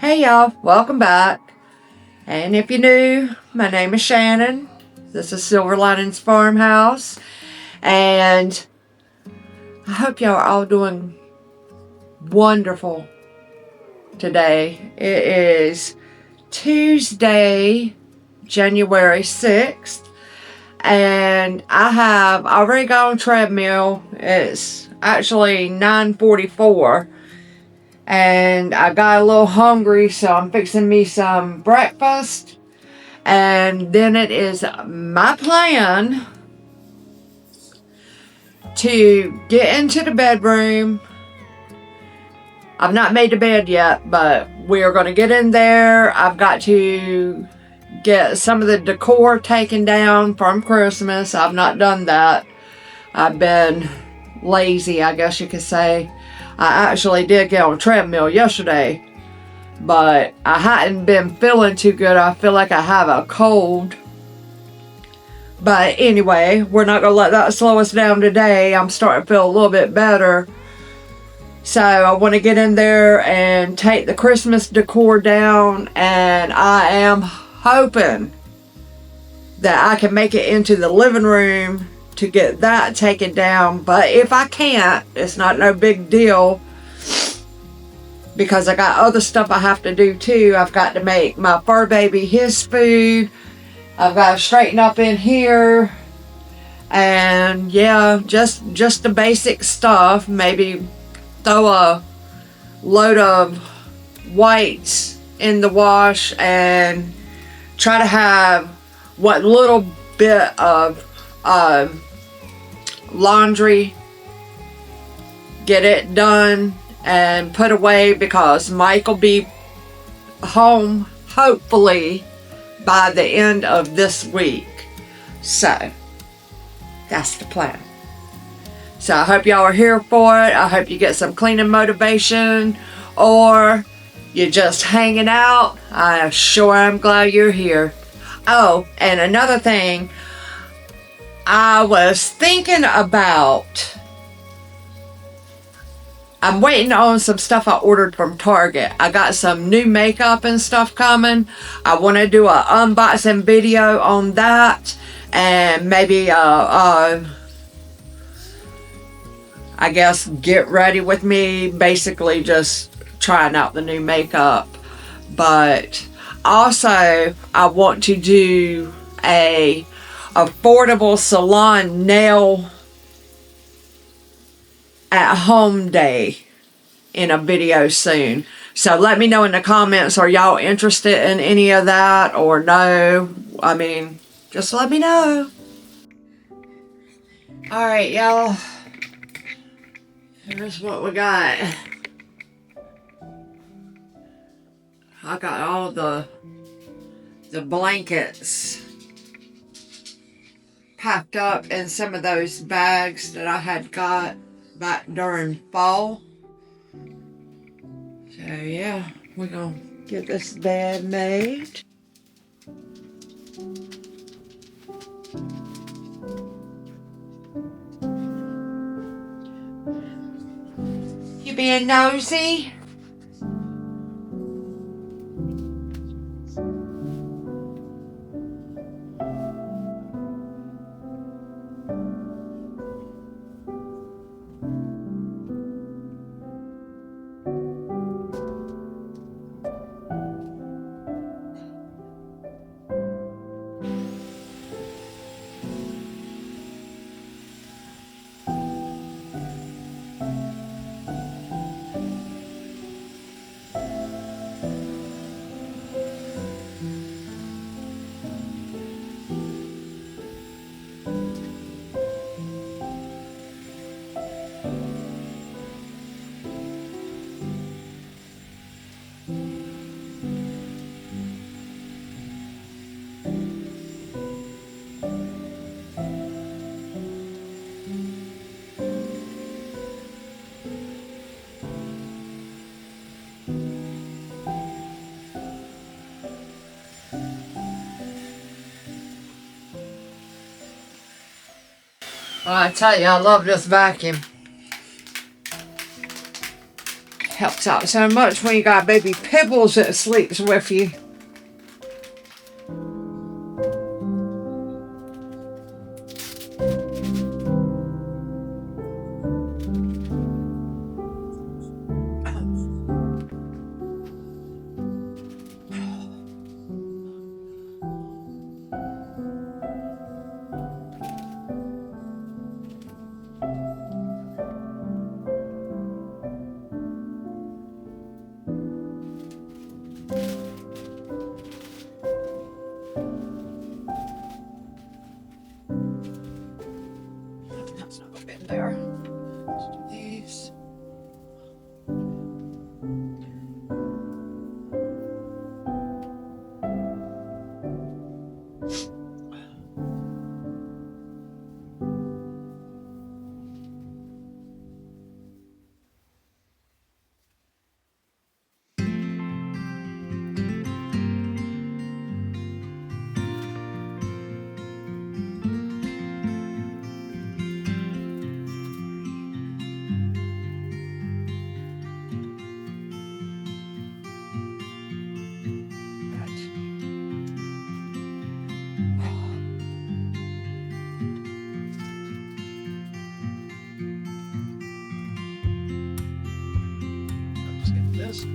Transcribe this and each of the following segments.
Hey y'all, welcome back. And if you're new, my name is Shannon. This is Silver Linings Farmhouse. And I hope y'all are all doing wonderful today. It is Tuesday, January 6th. And I have already got on treadmill. It's actually 9:44. And I got a little hungry, so I'm fixing me some breakfast. And then it is my plan to get into the bedroom. I've not made the bed yet, but we are going to get in there. I've got to get some of the decor taken down from Christmas. I've not done that. I've been lazy, I guess you could say. I actually did get on a treadmill yesterday, but I hadn't been feeling too good. I feel like I have a cold. But anyway, we're not going to let that slow us down today. I'm starting to feel a little bit better. So I want to get in there and take the Christmas decor down, and I am hoping that I can make it into the living room to get that taken down. But if I can't, it's not no big deal, because I got other stuff I have to do too. I've got to make my fur baby his food. I've got to straighten up in here. And yeah, just the basic stuff. Maybe throw a load of whites in the wash and try to have what little bit of laundry, get it done and put away, because Mike will be home hopefully by the end of this week. So that's the plan. So I hope y'all are here for it. I hope you get some cleaning motivation, or you're just hanging out. I sure am glad you're here. Oh, and another thing, I was thinking about, I'm waiting on some stuff I ordered from Target. I got some new makeup and stuff coming. I want to do an unboxing video on that, and maybe I guess get ready with me, basically just trying out the new makeup. But also I want to do a affordable salon nail at home day in a video soon. So let me know in the comments, are y'all interested in any of that or no? I mean, just let me know. Alright, y'all, here's what we got. I got all the blankets packed up in some of those bags that I had got back during fall. So yeah, we're gonna get this bed made. You being nosy? Well, I tell you, I love this vacuum. Helps out so much when you got baby Pibbles that sleeps with you. That's not a bit there. These. Let's get this.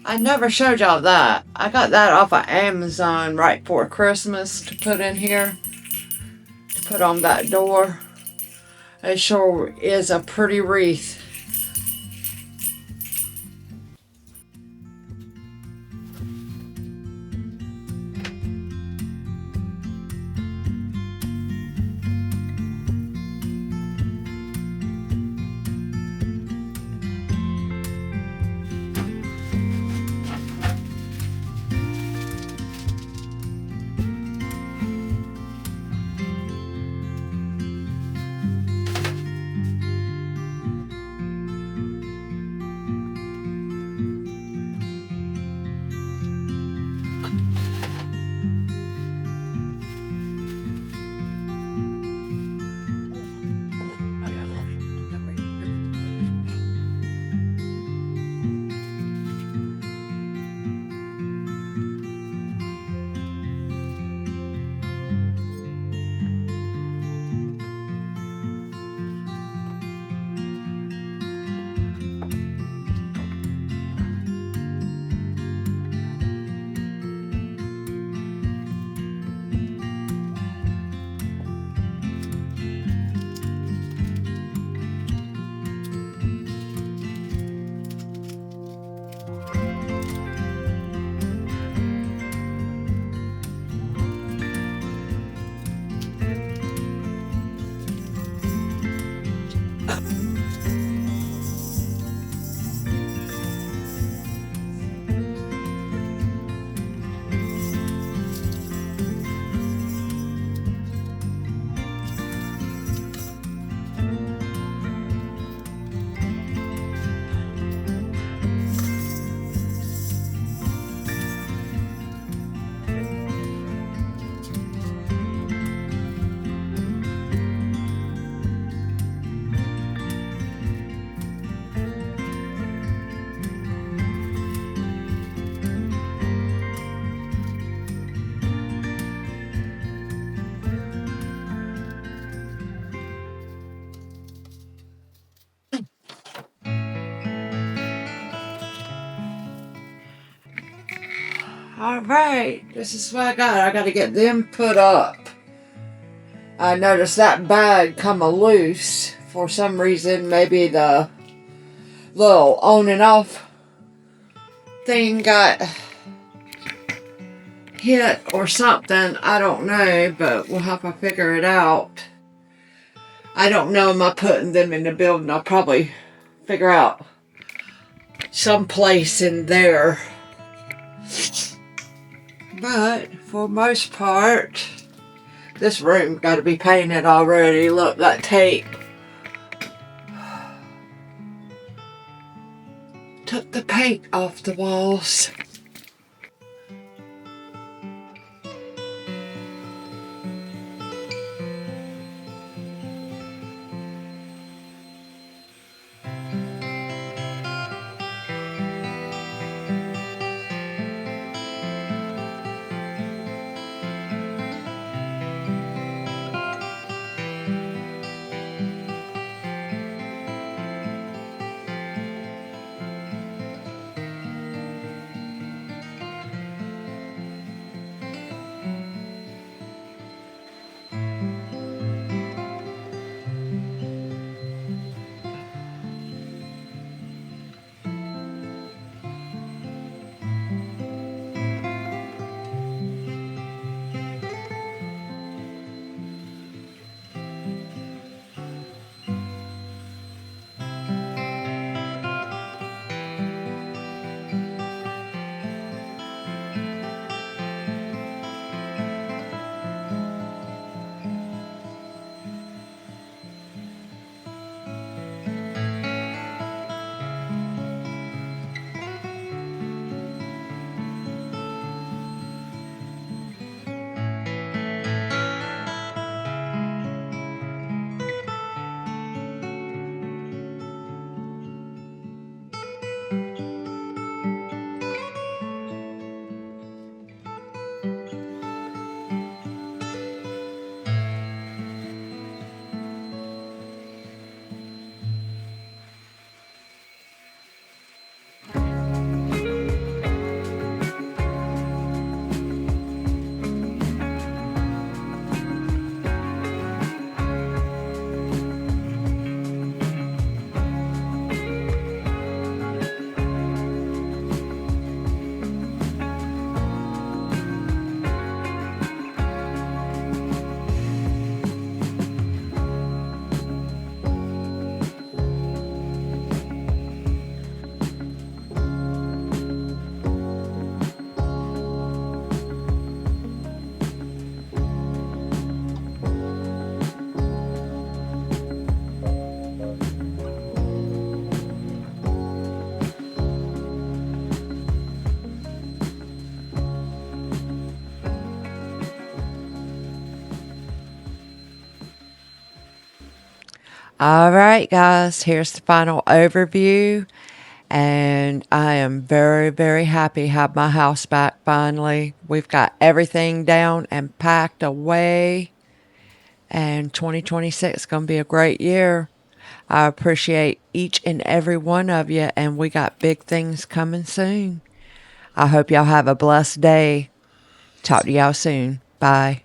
I never showed y'all that. I got that off of Amazon right before Christmas to put in here. To put on that door. It sure is a pretty wreath. Alright, this is what I got. I got to get them put up. I noticed that bag come loose for some reason. Maybe the little on and off thing got hit or something. I don't know, but we'll have to figure it out. I don't know, am I putting them in the building? I'll probably figure out some place in there. But for most part, This room got to be painted already. Look, that tape took the paint off the walls. All right, guys, here's the final overview. And I am very, very happy to have my house back finally. We've got everything down and packed away. And 2026 is going to be a great year. I appreciate each and every one of you. And we got big things coming soon. I hope y'all have a blessed day. Talk to y'all soon. Bye.